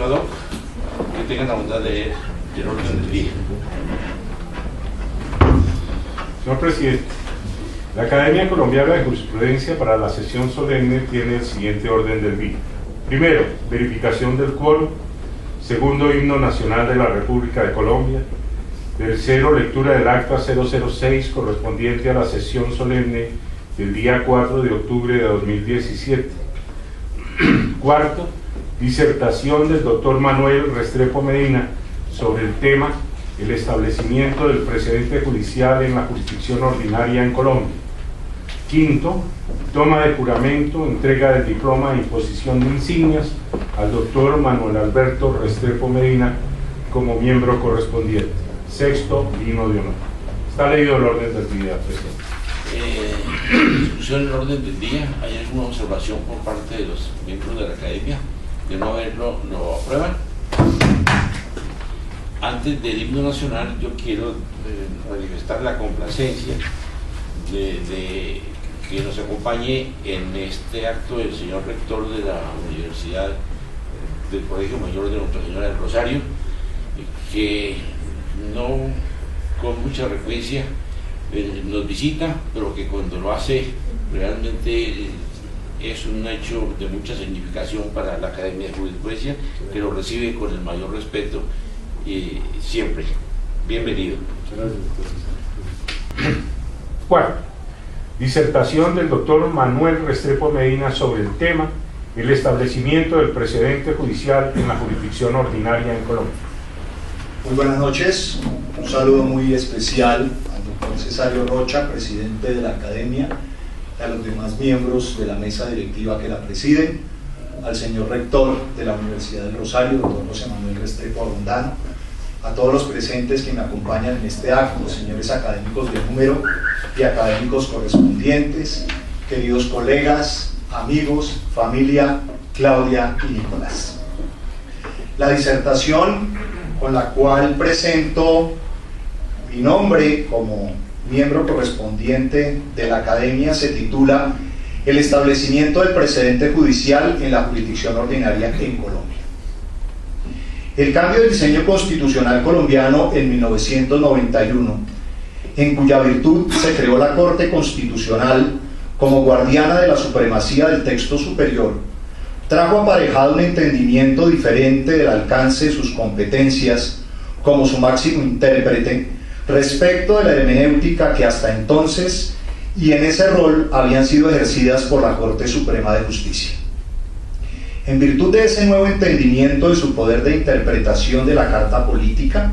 Doc, que tengan la bondad de leer el orden del día. Señor presidente, la Academia Colombiana de Jurisprudencia para la sesión solemne tiene el siguiente orden del día. Primero, verificación del quórum. Segundo, himno nacional de la República de Colombia. Tercero, lectura del acta 006 correspondiente a la sesión solemne del día 4 de octubre de 2017. Cuarto, disertación del doctor Manuel Restrepo Medina sobre el tema el establecimiento del precedente judicial en la jurisdicción ordinaria en Colombia. Quinto, toma de juramento, entrega del diploma e imposición de insignias al doctor Manuel Alberto Restrepo Medina como miembro correspondiente. Sexto, himno de honor. Está leído el orden del día, presidente. Discusión en el orden del día. ¿Hay alguna observación por parte de los miembros de la Academia? De no haberlo, ¿lo aprueban? Antes del himno nacional, yo quiero manifestar la complacencia de que nos acompañe en este acto el señor rector de la Universidad del Colegio Mayor de Nuestra Señora del Rosario, que no con mucha frecuencia nos visita, pero que cuando lo hace realmente es un hecho de mucha significación para la Academia de Jurisprudencia, que lo recibe con el mayor respeto y siempre. Bienvenido. Cuarto, disertación del doctor Manuel Restrepo Medina sobre el tema el establecimiento del precedente judicial en la jurisdicción ordinaria en Colombia. Muy buenas noches, un saludo muy especial al doctor Cesario Rocha, presidente de la Academia, y a los demás miembros de la mesa directiva que la presiden, al señor rector de la Universidad del Rosario, doctor José Manuel Restrepo Abondano, a todos los presentes que me acompañan en este acto, los señores académicos de número y académicos correspondientes, queridos colegas, amigos, familia, Claudia y Nicolás. La disertación con la cual presento mi nombre como miembro correspondiente de la Academia se titula El establecimiento del precedente judicial en la jurisdicción ordinaria en Colombia. El cambio del diseño constitucional colombiano en 1991, en cuya virtud se creó la Corte Constitucional como guardiana de la supremacía del texto superior, trajo aparejado un entendimiento diferente del alcance de sus competencias como su máximo intérprete respecto de la hermenéutica que hasta entonces y en ese rol habían sido ejercidas por la Corte Suprema de Justicia. En virtud de ese nuevo entendimiento de su poder de interpretación de la Carta Política,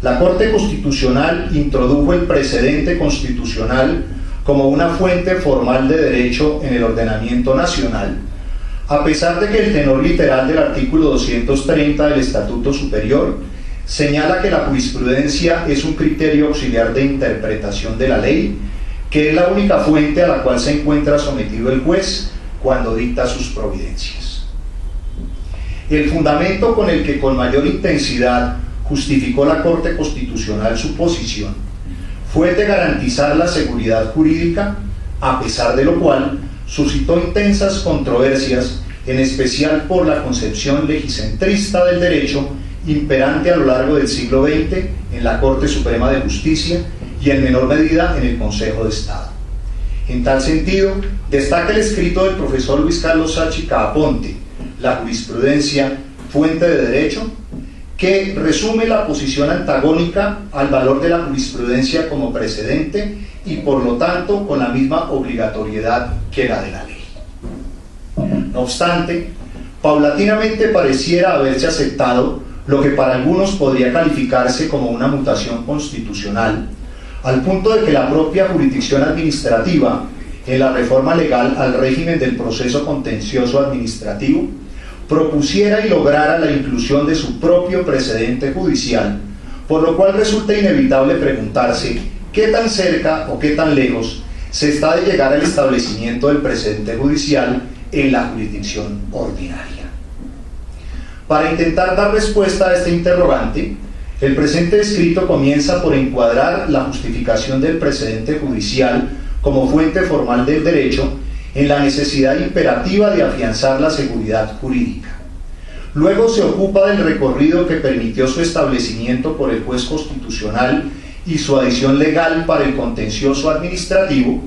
la Corte Constitucional introdujo el precedente constitucional como una fuente formal de derecho en el ordenamiento nacional, a pesar de que el tenor literal del artículo 230 del Estatuto Superior señala que la jurisprudencia es un criterio auxiliar de interpretación de la ley, que es la única fuente a la cual se encuentra sometido el juez cuando dicta sus providencias. El fundamento con el que con mayor intensidad justificó la Corte Constitucional su posición fue el de garantizar la seguridad jurídica, a pesar de lo cual suscitó intensas controversias, en especial por la concepción legicentrista del derecho imperante a lo largo del siglo XX en la Corte Suprema de Justicia y en menor medida en el Consejo de Estado. En tal sentido, destaca el escrito del profesor Luis Carlos Sáchica Aponte, La jurisprudencia, fuente de derecho, que resume la posición antagónica al valor de la jurisprudencia como precedente y por lo tanto con la misma obligatoriedad que la de la ley. No obstante, paulatinamente pareciera haberse aceptado lo que para algunos podría calificarse como una mutación constitucional, al punto de que la propia jurisdicción administrativa, en la reforma legal al régimen del proceso contencioso administrativo, propusiera y lograra la inclusión de su propio precedente judicial, por lo cual resulta inevitable preguntarse qué tan cerca o qué tan lejos se está de llegar al establecimiento del precedente judicial en la jurisdicción ordinaria. Para intentar dar respuesta a este interrogante, el presente escrito comienza por encuadrar la justificación del precedente judicial como fuente formal del derecho en la necesidad imperativa de afianzar la seguridad jurídica. Luego se ocupa del recorrido que permitió su establecimiento por el juez constitucional y su adición legal para el contencioso administrativo,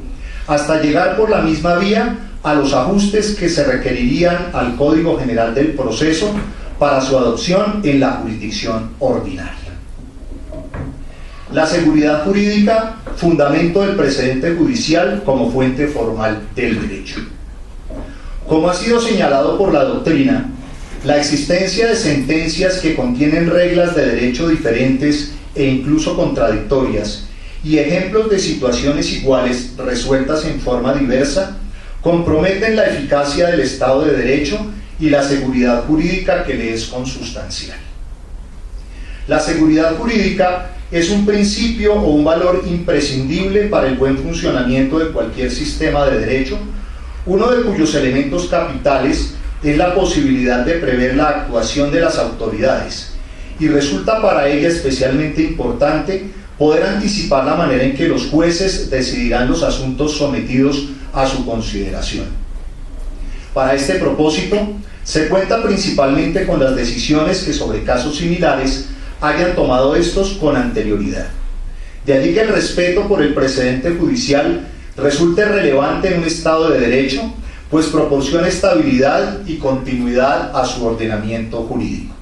hasta llegar por la misma vía a los ajustes que se requerirían al Código General del Proceso para su adopción en la jurisdicción ordinaria. La seguridad jurídica, fundamento del precedente judicial como fuente formal del derecho. Como ha sido señalado por la doctrina, la existencia de sentencias que contienen reglas de derecho diferentes e incluso contradictorias, y ejemplos de situaciones iguales resueltas en forma diversa, comprometen la eficacia del Estado de Derecho y la seguridad jurídica que le es consustancial. La seguridad jurídica es un principio o un valor imprescindible para el buen funcionamiento de cualquier sistema de derecho, uno de cuyos elementos capitales es la posibilidad de prever la actuación de las autoridades, y resulta para ella especialmente importante poder anticipar la manera en que los jueces decidirán los asuntos sometidos a su consideración. Para este propósito, se cuenta principalmente con las decisiones que sobre casos similares hayan tomado estos con anterioridad. De allí que el respeto por el precedente judicial resulte relevante en un Estado de Derecho, pues proporciona estabilidad y continuidad a su ordenamiento jurídico.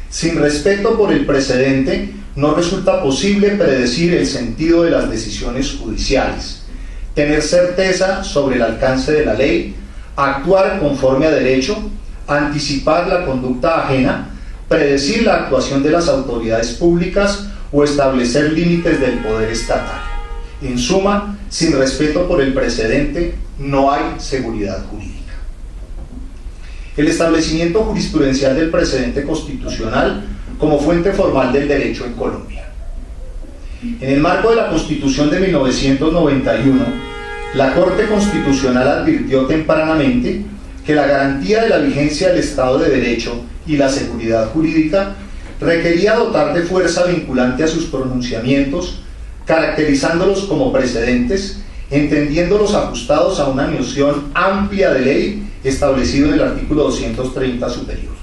Sin respeto por el precedente, no resulta posible predecir el sentido de las decisiones judiciales, tener certeza sobre el alcance de la ley, actuar conforme a derecho, anticipar la conducta ajena, predecir la actuación de las autoridades públicas o establecer límites del poder estatal. En suma, sin respeto por el precedente, no hay seguridad jurídica. El establecimiento jurisprudencial del precedente constitucional como fuente formal del derecho en Colombia. En el marco de la Constitución de 1991, la Corte Constitucional advirtió tempranamente que la garantía de la vigencia del Estado de Derecho y la seguridad jurídica requería dotar de fuerza vinculante a sus pronunciamientos, caracterizándolos como precedentes, entendiéndolos ajustados a una noción amplia de ley establecido en el artículo 230 superior.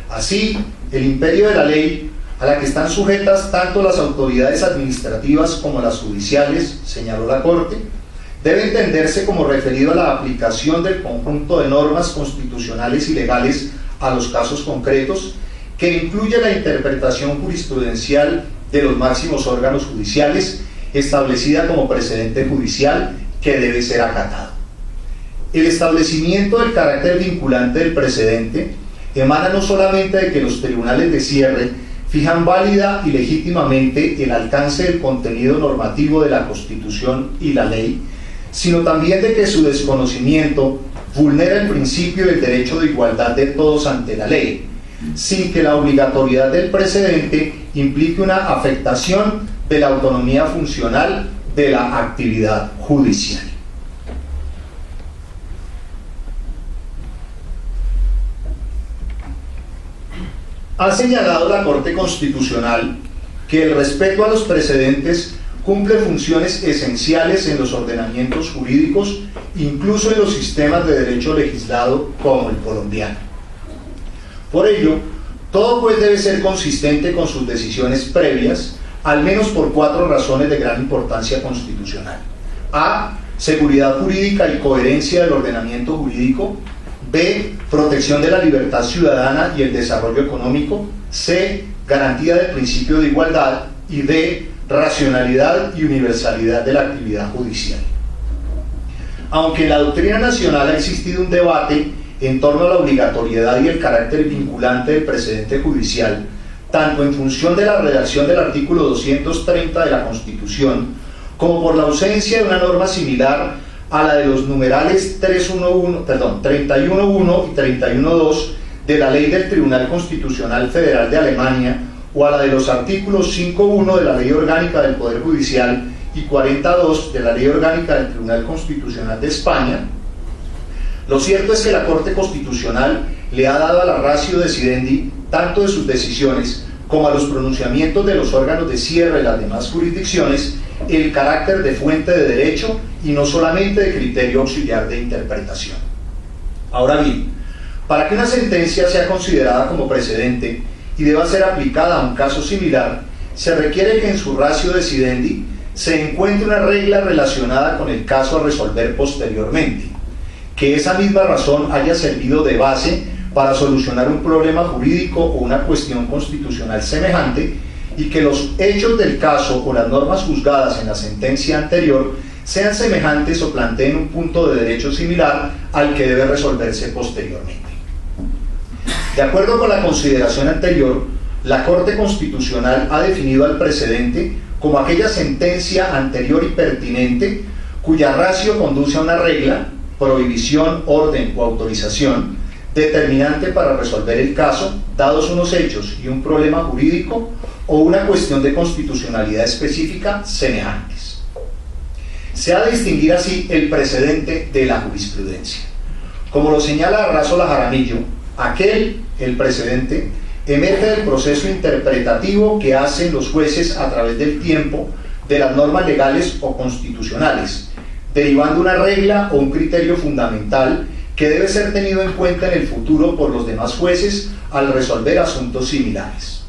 Así, el imperio de la ley, a la que están sujetas tanto las autoridades administrativas como las judiciales, señaló la Corte, debe entenderse como referido a la aplicación del conjunto de normas constitucionales y legales a los casos concretos, que incluye la interpretación jurisprudencial de los máximos órganos judiciales, establecida como precedente judicial que debe ser acatado. El establecimiento del carácter vinculante del precedente emana no solamente de que los tribunales de cierre fijan válida y legítimamente el alcance del contenido normativo de la Constitución y la ley, sino también de que su desconocimiento vulnera el principio del derecho de igualdad de todos ante la ley, sin que la obligatoriedad del precedente implique una afectación de la autonomía funcional de la actividad judicial. Ha señalado la Corte Constitucional que el respeto a los precedentes cumple funciones esenciales en los ordenamientos jurídicos, incluso en los sistemas de derecho legislado como el colombiano. Por ello, todo juez debe ser consistente con sus decisiones previas, al menos por 4 razones de gran importancia constitucional. A. Seguridad jurídica y coherencia del ordenamiento jurídico. B. Protección de la libertad ciudadana y el desarrollo económico. C. Garantía del principio de igualdad. Y D. Racionalidad y universalidad de la actividad judicial. Aunque en la doctrina nacional ha existido un debate en torno a la obligatoriedad y el carácter vinculante del precedente judicial, tanto en función de la redacción del artículo 230 de la Constitución, como por la ausencia de una norma similar a la de los numerales 31.1 y 31.2 de la Ley del Tribunal Constitucional Federal de Alemania, o a la de los artículos 5.1 de la Ley Orgánica del Poder Judicial y 40.2 de la Ley Orgánica del Tribunal Constitucional de España, lo cierto es que la Corte Constitucional le ha dado a la ratio decidendi, tanto de sus decisiones como a los pronunciamientos de los órganos de cierre de las demás jurisdicciones, el carácter de fuente de derecho y no solamente de criterio auxiliar de interpretación. Ahora bien, Para que una sentencia sea considerada como precedente y deba ser aplicada a un caso similar, se requiere que en su ratio decidendi se encuentre una regla relacionada con el caso a resolver posteriormente, que esa misma razón haya servido de base para solucionar un problema jurídico o una cuestión constitucional semejante, y que los hechos del caso o las normas juzgadas en la sentencia anterior sean semejantes o planteen un punto de derecho similar al que debe resolverse posteriormente. De acuerdo con la consideración anterior, la Corte Constitucional ha definido al precedente como aquella sentencia anterior y pertinente cuya ratio conduce a una regla, prohibición, orden o autorización determinante para resolver el caso, dados unos hechos y un problema jurídico o una cuestión de constitucionalidad específica semejantes. Se ha de distinguir así el precedente de la jurisprudencia. Como lo señala Arrazola Jaramillo, el precedente, emerge del proceso interpretativo que hacen los jueces a través del tiempo de las normas legales o constitucionales, derivando una regla o un criterio fundamental que debe ser tenido en cuenta en el futuro por los demás jueces al resolver asuntos similares.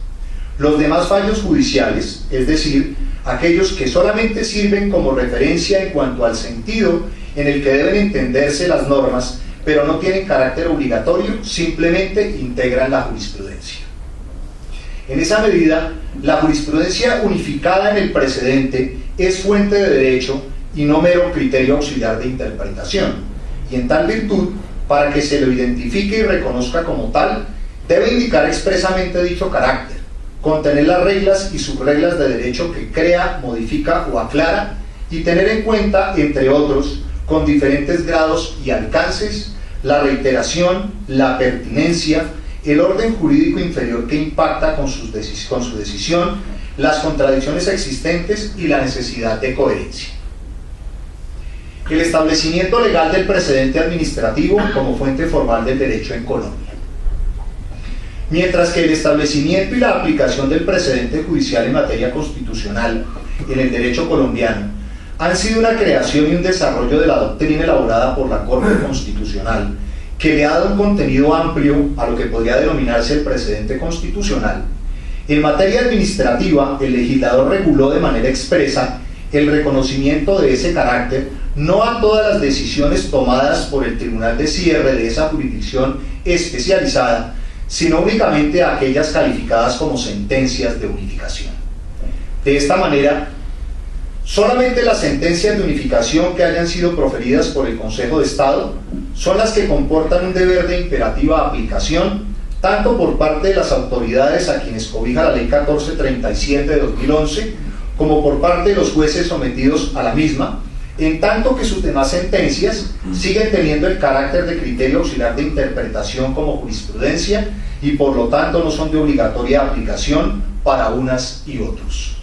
Los demás fallos judiciales, es decir, aquellos que solamente sirven como referencia en cuanto al sentido en el que deben entenderse las normas, pero no tienen carácter obligatorio, simplemente integran la jurisprudencia. En esa medida, la jurisprudencia unificada en el precedente es fuente de derecho y no mero criterio auxiliar de interpretación, y en tal virtud, para que se lo identifique y reconozca como tal, debe indicar expresamente dicho carácter, contener las reglas y subreglas de derecho que crea, modifica o aclara, y tener en cuenta, entre otros, con diferentes grados y alcances, la reiteración, la pertinencia, el orden jurídico inferior que impacta con su decisión, las contradicciones existentes y la necesidad de coherencia. El establecimiento legal del precedente administrativo como fuente formal del derecho en Colombia. Mientras que el establecimiento y la aplicación del precedente judicial en materia constitucional en el derecho colombiano han sido una creación y un desarrollo de la doctrina elaborada por la Corte Constitucional, que le ha dado un contenido amplio a lo que podría denominarse el precedente constitucional. En materia administrativa, el legislador reguló de manera expresa el reconocimiento de ese carácter no a todas las decisiones tomadas por el Tribunal de Cierre de esa jurisdicción especializada, sino únicamente a aquellas calificadas como sentencias de unificación. De esta manera, solamente las sentencias de unificación que hayan sido proferidas por el Consejo de Estado son las que comportan un deber de imperativa aplicación, tanto por parte de las autoridades a quienes cobija la Ley 1437 de 2011, como por parte de los jueces sometidos a la misma, en tanto que sus demás sentencias siguen teniendo el carácter de criterio auxiliar de interpretación como jurisprudencia y por lo tanto no son de obligatoria aplicación para unas y otros.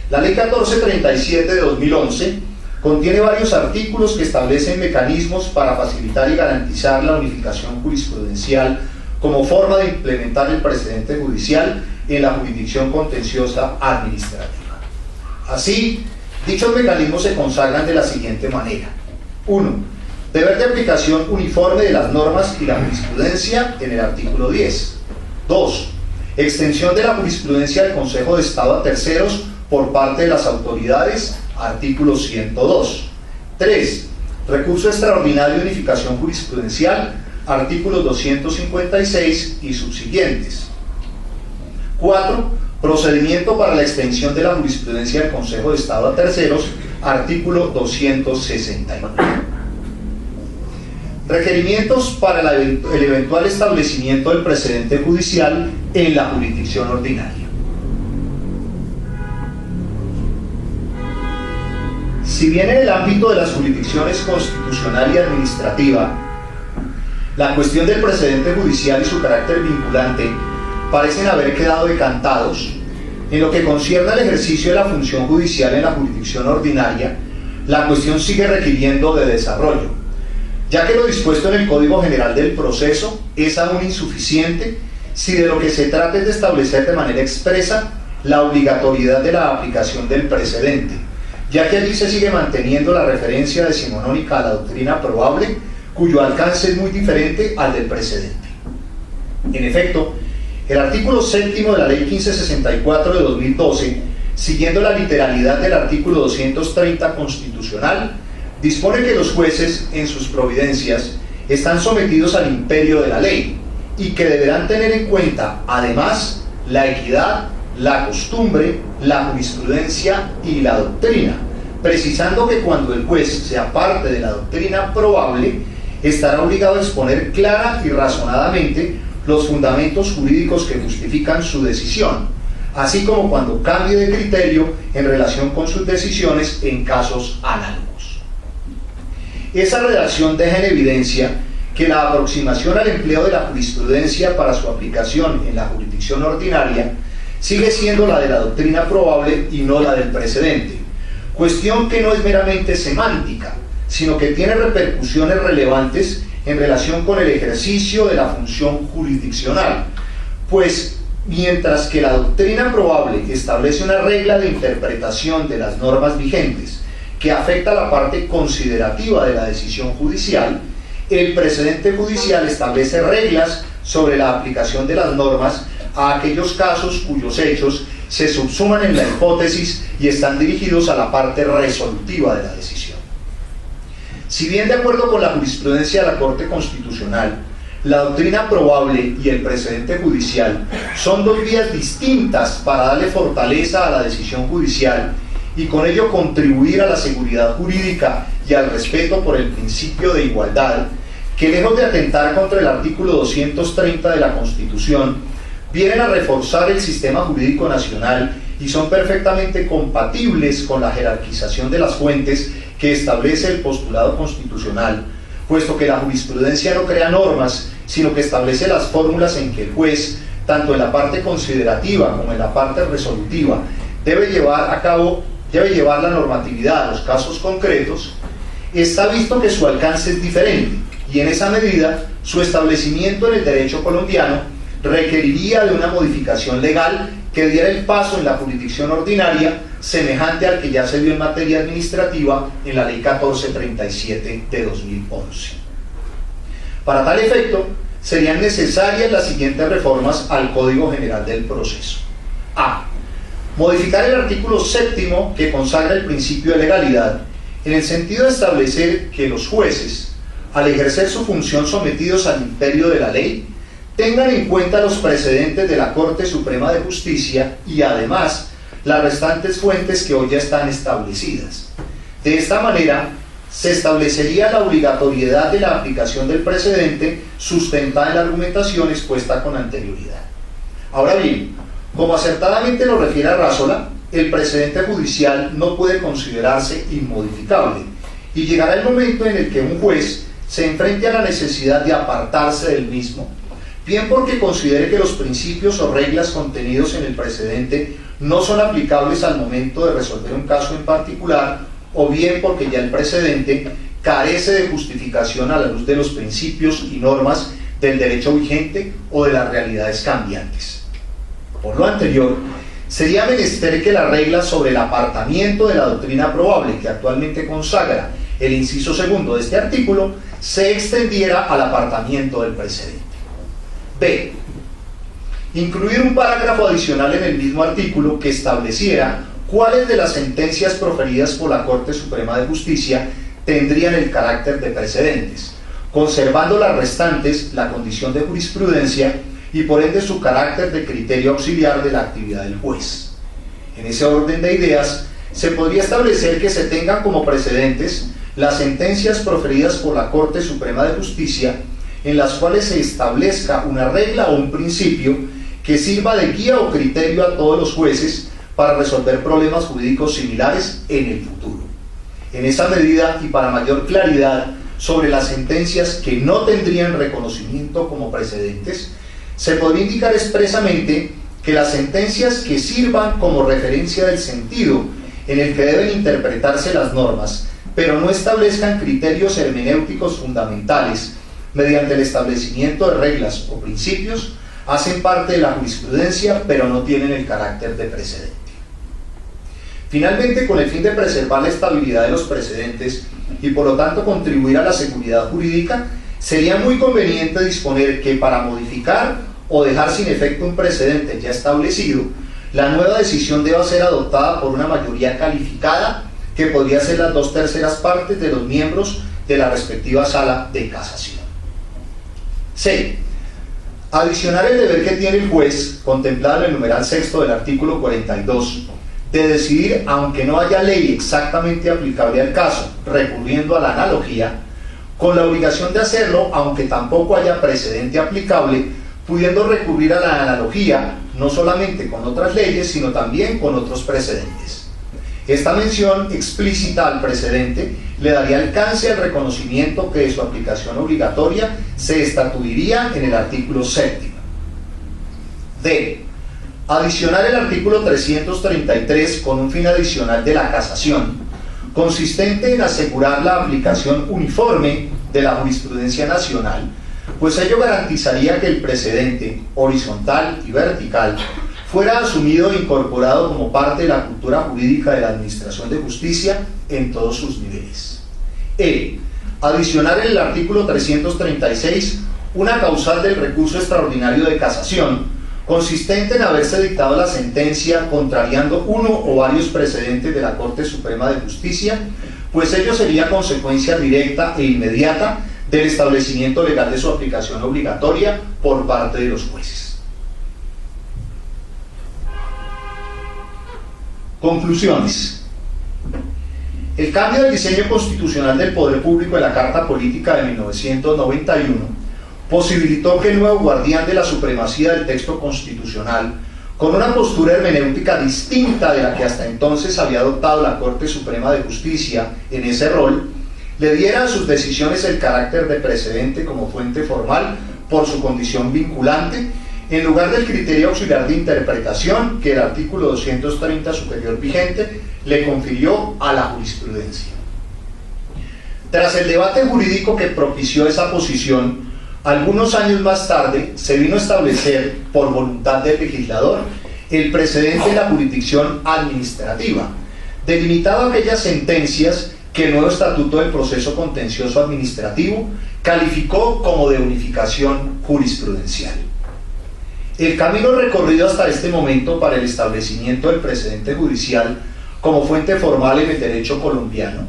La Ley 1437 de 2011 contiene varios artículos que establecen mecanismos para facilitar y garantizar la unificación jurisprudencial como forma de implementar el precedente judicial en la jurisdicción contenciosa administrativa. Así, dichos mecanismos se consagran de la siguiente manera. 1. Deber de aplicación uniforme de las normas y la jurisprudencia en el artículo 10. 2. Extensión de la jurisprudencia del Consejo de Estado a terceros por parte de las autoridades, artículo 102. 3. Recurso extraordinario de unificación jurisprudencial, artículos 256 y subsiguientes. 4. Procedimiento para la extensión de la jurisprudencia del Consejo de Estado a terceros, artículo 269. Requerimientos para el eventual establecimiento del precedente judicial en la jurisdicción ordinaria. Si bien en el ámbito de las jurisdicciones constitucional y administrativa, la cuestión del precedente judicial y su carácter vinculante parecen haber quedado decantados, en lo que concierne al ejercicio de la función judicial en la jurisdicción ordinaria, la cuestión sigue requiriendo de desarrollo, ya que lo dispuesto en el Código General del Proceso es aún insuficiente si de lo que se trata es de establecer de manera expresa la obligatoriedad de la aplicación del precedente, ya que allí se sigue manteniendo la referencia decimonónica a la doctrina probable cuyo alcance es muy diferente al del precedente. En efecto, el artículo 7º de la Ley 1564 de 2012, siguiendo la literalidad del artículo 230 constitucional, dispone que los jueces, en sus providencias, están sometidos al imperio de la ley y que deberán tener en cuenta, además, la equidad, la costumbre, la jurisprudencia y la doctrina, precisando que cuando el juez se aparte de la doctrina probable, estará obligado a exponer clara y razonadamente los fundamentos jurídicos que justifican su decisión, así como cuando cambie de criterio en relación con sus decisiones en casos análogos. Esa redacción deja en evidencia que la aproximación al empleo de la jurisprudencia para su aplicación en la jurisdicción ordinaria sigue siendo la de la doctrina probable y no la del precedente, cuestión que no es meramente semántica, sino que tiene repercusiones relevantes en relación con el ejercicio de la función jurisdiccional, pues mientras que la doctrina probable establece una regla de interpretación de las normas vigentes que afecta a la parte considerativa de la decisión judicial, el precedente judicial establece reglas sobre la aplicación de las normas a aquellos casos cuyos hechos se subsuman en la hipótesis y están dirigidos a la parte resolutiva de la decisión. Si bien, de acuerdo con la jurisprudencia de la Corte Constitucional, la doctrina probable y el precedente judicial son dos vías distintas para darle fortaleza a la decisión judicial y con ello contribuir a la seguridad jurídica y al respeto por el principio de igualdad, que lejos de atentar contra el artículo 230 de la Constitución, vienen a reforzar el sistema jurídico nacional y son perfectamente compatibles con la jerarquización de las fuentes que establece el postulado constitucional, puesto que la jurisprudencia no crea normas, sino que establece las fórmulas en que el juez, tanto en la parte considerativa como en la parte resolutiva, debe llevar la normatividad a los casos concretos. Está visto que su alcance es diferente y en esa medida su establecimiento en el derecho colombiano requeriría de una modificación legal que diera el paso en la jurisdicción ordinaria semejante al que ya se dio en materia administrativa en la Ley 1437 de 2011. Para tal efecto, serían necesarias las siguientes reformas al Código General del Proceso. A. Modificar el artículo 7º que consagra el principio de legalidad en el sentido de establecer que los jueces, al ejercer su función sometidos al imperio de la ley, tengan en cuenta los precedentes de la Corte Suprema de Justicia y además las restantes fuentes que hoy ya están establecidas. De esta manera, se establecería la obligatoriedad de la aplicación del precedente sustentada en la argumentación expuesta con anterioridad. Ahora bien, como acertadamente lo refiere Arrazola, el precedente judicial no puede considerarse inmodificable y llegará el momento en el que un juez se enfrente a la necesidad de apartarse del mismo, bien porque considere que los principios o reglas contenidos en el precedente no son aplicables al momento de resolver un caso en particular, o bien porque ya el precedente carece de justificación a la luz de los principios y normas del derecho vigente o de las realidades cambiantes. Por lo anterior, sería menester que la regla sobre el apartamiento de la doctrina probable que actualmente consagra el inciso segundo de este artículo se extendiera al apartamiento del precedente. B. Incluir un parágrafo adicional en el mismo artículo que estableciera cuáles de las sentencias proferidas por la Corte Suprema de Justicia tendrían el carácter de precedentes, conservando las restantes la condición de jurisprudencia y por ende su carácter de criterio auxiliar de la actividad del juez. En ese orden de ideas, se podría establecer que se tengan como precedentes las sentencias proferidas por la Corte Suprema de Justicia en las cuales se establezca una regla o un principio que sirva de guía o criterio a todos los jueces para resolver problemas jurídicos similares en el futuro. En esa medida y para mayor claridad sobre las sentencias que no tendrían reconocimiento como precedentes, se podría indicar expresamente que las sentencias que sirvan como referencia del sentido en el que deben interpretarse las normas, pero no establezcan criterios hermenéuticos fundamentales mediante el establecimiento de reglas o principios, hacen parte de la jurisprudencia, pero no tienen el carácter de precedente. Finalmente, con el fin de preservar la estabilidad de los precedentes y por lo tanto contribuir a la seguridad jurídica, sería muy conveniente disponer que para modificar o dejar sin efecto un precedente ya establecido, la nueva decisión deba ser adoptada por una mayoría calificada, que podría ser las 2/3 partes de los miembros de la respectiva sala de casación. C. Adicionar el deber que tiene el juez, contemplado en el numeral 6 del artículo 42, de decidir, aunque no haya ley exactamente aplicable al caso, recurriendo a la analogía, con la obligación de hacerlo, aunque tampoco haya precedente aplicable, pudiendo recurrir a la analogía no solamente con otras leyes, sino también con otros precedentes. Esta mención explícita al precedente le daría alcance al reconocimiento que de su aplicación obligatoria se estatuiría en el artículo 7. D. Adicionar el artículo 333 con un fin adicional de la casación, consistente en asegurar la aplicación uniforme de la jurisprudencia nacional, pues ello garantizaría que el precedente, horizontal y vertical, fuera asumido e incorporado como parte de la cultura jurídica de la Administración de Justicia en todos sus niveles. E. Adicionar en el artículo 336 una causal del recurso extraordinario de casación, consistente en haberse dictado la sentencia contrariando uno o varios precedentes de la Corte Suprema de Justicia, pues ello sería consecuencia directa e inmediata del establecimiento legal de su aplicación obligatoria por parte de los jueces. Conclusiones. El cambio del diseño constitucional del poder público de la Carta Política de 1991 posibilitó que el nuevo guardián de la supremacía del texto constitucional, con una postura hermenéutica distinta de la que hasta entonces había adoptado la Corte Suprema de Justicia en ese rol, le diera a sus decisiones el carácter de precedente como fuente formal por su condición vinculante, en lugar del criterio auxiliar de interpretación que el artículo 230 superior vigente le confirió a la jurisprudencia. Tras el debate jurídico que propició esa posición, algunos años más tarde se vino a establecer, por voluntad del legislador, el precedente de la jurisdicción administrativa, delimitado a aquellas sentencias que el nuevo Estatuto del Proceso Contencioso Administrativo calificó como de unificación jurisprudencial. El camino recorrido hasta este momento para el establecimiento del precedente judicial como fuente formal en el derecho colombiano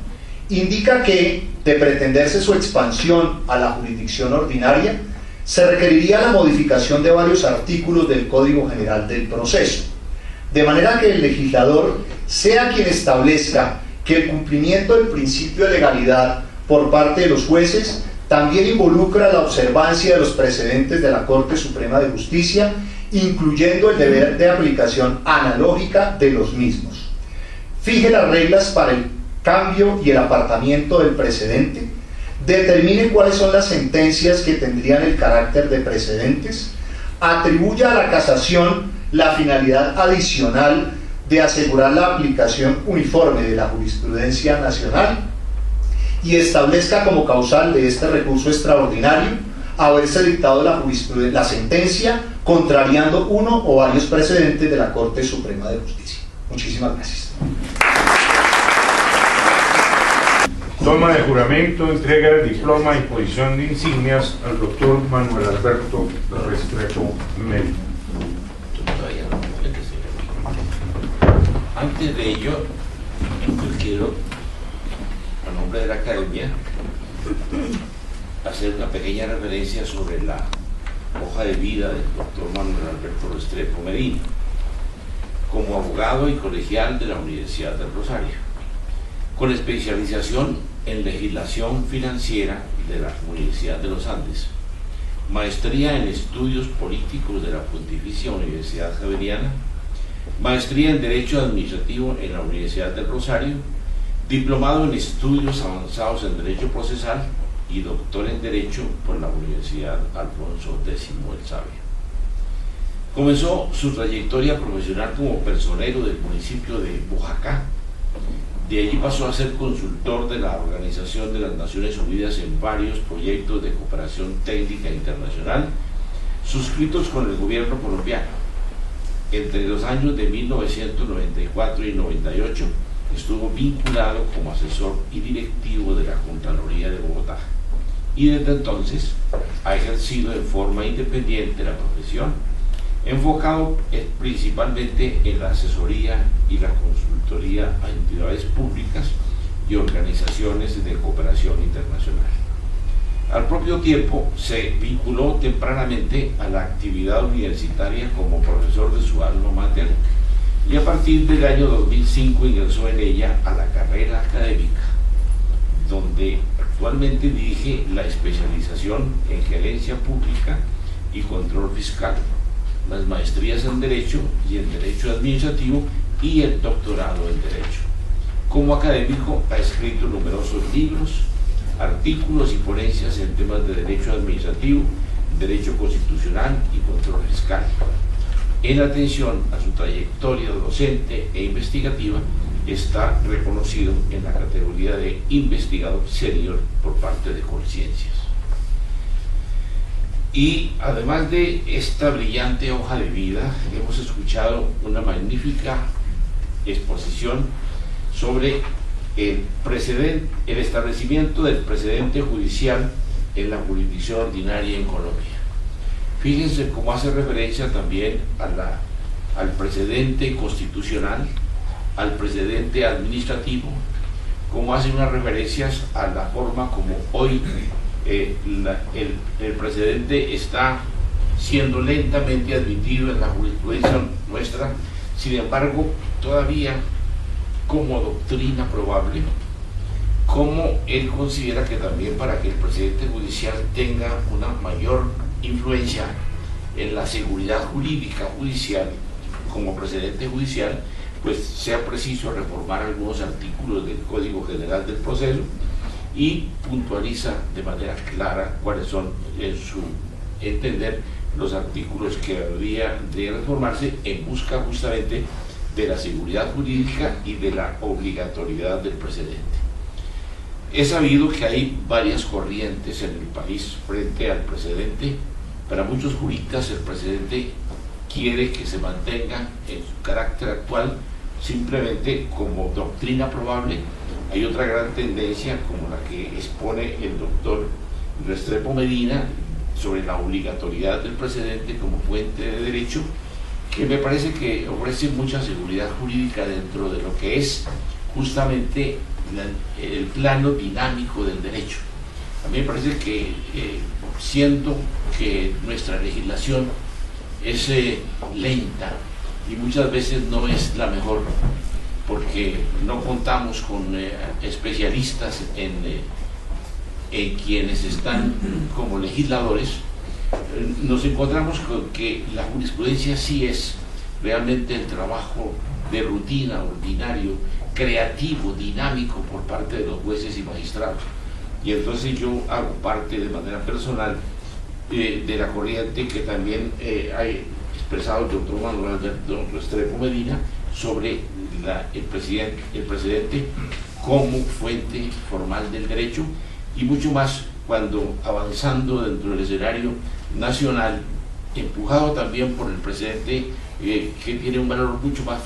indica que, de pretenderse su expansión a la jurisdicción ordinaria, se requeriría la modificación de varios artículos del Código General del Proceso, de manera que el legislador sea quien establezca que el cumplimiento del principio de legalidad por parte de los jueces también involucra la observancia de los precedentes de la Corte Suprema de Justicia, incluyendo el deber de aplicación analógica de los mismos. Fije las reglas para el cambio y el apartamiento del precedente, determine cuáles son las sentencias que tendrían el carácter de precedentes, atribuya a la casación la finalidad adicional de asegurar la aplicación uniforme de la jurisprudencia nacional y establezca como causal de este recurso extraordinario haberse dictado la sentencia contrariando uno o varios precedentes de la Corte Suprema de Justicia. Muchísimas gracias. Toma de juramento, entrega del diploma y posición de insignias al doctor Manuel Alberto Restrepo Mérida. Antes de ello, yo quiero, a nombre de la Academia, hacer una pequeña referencia sobre la hoja de vida del doctor Manuel Alberto Restrepo Medina, como abogado y colegial de la Universidad del Rosario, con especialización en legislación financiera de la Universidad de los Andes, maestría en estudios políticos de la Pontificia Universidad Javeriana, maestría en Derecho Administrativo en la Universidad del Rosario, diplomado en estudios avanzados en Derecho Procesal y doctor en Derecho por la Universidad Alfonso X el Sabio. Comenzó su trayectoria profesional como personero del municipio de Boyacá. De allí pasó a ser consultor de la Organización de las Naciones Unidas en varios proyectos de cooperación técnica internacional suscritos con el gobierno colombiano. Entre los años de 1994 y 98 estuvo vinculado como asesor y directivo de la Contraloría de Bogotá y desde entonces ha ejercido de forma independiente la profesión, enfocado principalmente en la asesoría y la consultoría a entidades públicas y organizaciones de cooperación internacional. Al propio tiempo se vinculó tempranamente a la actividad universitaria como profesor de su alma mater y a partir del año 2005 ingresó en ella a la carrera académica, donde actualmente dirige la especialización en gerencia pública y control fiscal, las maestrías en Derecho y en Derecho Administrativo y el doctorado en Derecho. Como académico ha escrito numerosos libros, artículos y ponencias en temas de Derecho Administrativo, Derecho Constitucional y Control Fiscal. En atención a su trayectoria docente e investigativa, está reconocido en la categoría de investigador senior por parte de Colciencias. Y además de esta brillante hoja de vida, hemos escuchado una magnífica exposición sobre el establecimiento del precedente judicial en la jurisdicción ordinaria en Colombia. Fíjense cómo hace referencia también al precedente constitucional, al precedente administrativo, cómo hace unas referencias a la forma como hoy el precedente está siendo lentamente admitido en la jurisprudencia nuestra, sin embargo, todavía como doctrina probable, como él considera que también para que el precedente judicial tenga una mayor influencia en la seguridad jurídica judicial como precedente judicial, pues sea preciso reformar algunos artículos del Código General del Proceso y puntualiza de manera clara cuáles son, en su entender, los artículos que habría de reformarse en busca justamente de la seguridad jurídica y de la obligatoriedad del precedente. Es sabido que hay varias corrientes en el país frente al precedente. Para muchos juristas el precedente quiere que se mantenga en su carácter actual simplemente como doctrina probable. Hay otra gran tendencia, como la que expone el doctor Restrepo Medina, sobre la obligatoriedad del precedente como fuente de derecho, que me parece que ofrece mucha seguridad jurídica dentro de lo que es justamente el plano dinámico del derecho. A mí me parece que siendo que nuestra legislación es lenta y muchas veces no es la mejor, porque no contamos con especialistas en quienes están como legisladores, nos encontramos con que la jurisprudencia sí es realmente el trabajo de rutina, ordinario, creativo, dinámico por parte de los jueces y magistrados. Y entonces yo hago parte de manera personal de la corriente que también ha expresado el doctor Manuel Alberto Restrepo Medina sobre el precedente como fuente formal del derecho, y mucho más cuando avanzando dentro del escenario nacional, empujado también por el precedente que tiene un valor mucho más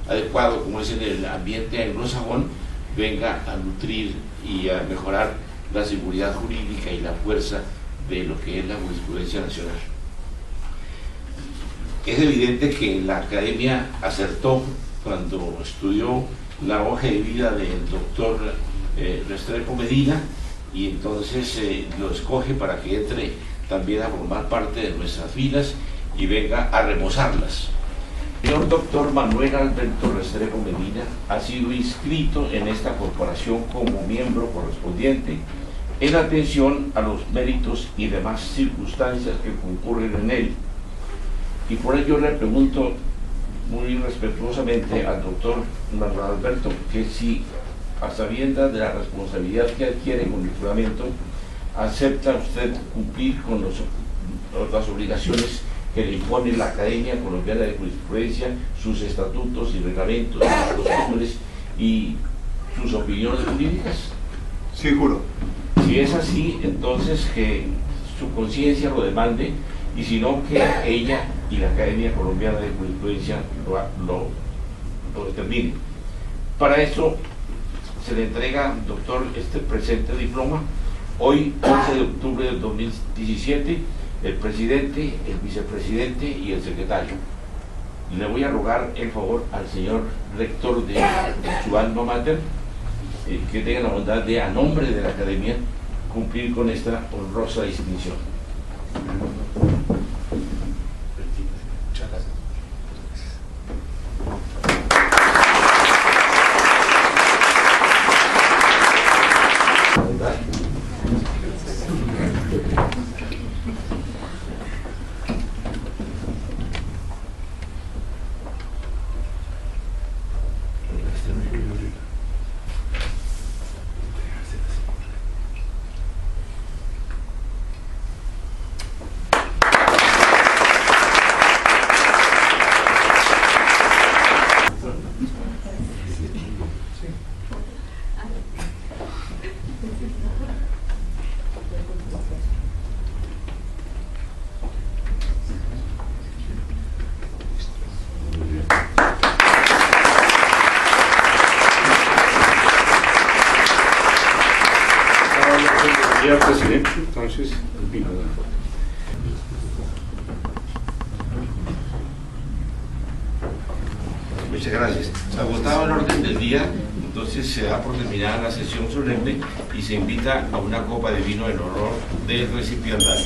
adecuado, como es en el ambiente anglosajón, venga a nutrir y a mejorar la seguridad jurídica y la fuerza de lo que es la jurisprudencia nacional. Es evidente que la academia acertó cuando estudió la hoja de vida del doctor Restrepo Medina, y entonces lo escoge para que entre también a formar parte de nuestras filas y venga a remozarlas. El señor doctor Manuel Alberto Restrepo Medina ha sido inscrito en esta corporación como miembro correspondiente en atención a los méritos y demás circunstancias que concurren en él. Y por ello le pregunto muy respetuosamente al doctor Manuel Alberto que si, a sabiendas de la responsabilidad que adquiere con el juramento, acepta usted cumplir con las obligaciones que le impone la Academia Colombiana de Jurisprudencia, sus estatutos y reglamentos, sus costumbres y sus opiniones jurídicas. Sí, juro. Si es así, entonces que su conciencia lo demande, y si no, que ella y la Academia Colombiana de Jurisprudencia lo determinen. Para eso se le entrega, doctor, este presente diploma. Hoy, 11 de octubre del 2017, el presidente, el vicepresidente y el secretario. Le voy a rogar el favor al señor rector de su alma mater que tenga la bondad de, a nombre de la academia, cumplir con esta honrosa distinción. Señor presidente, entonces, el vino. Muchas gracias. Agotado el orden del día, entonces se da por terminada la sesión solemne y se invita a una copa de vino en honor del recipiendario.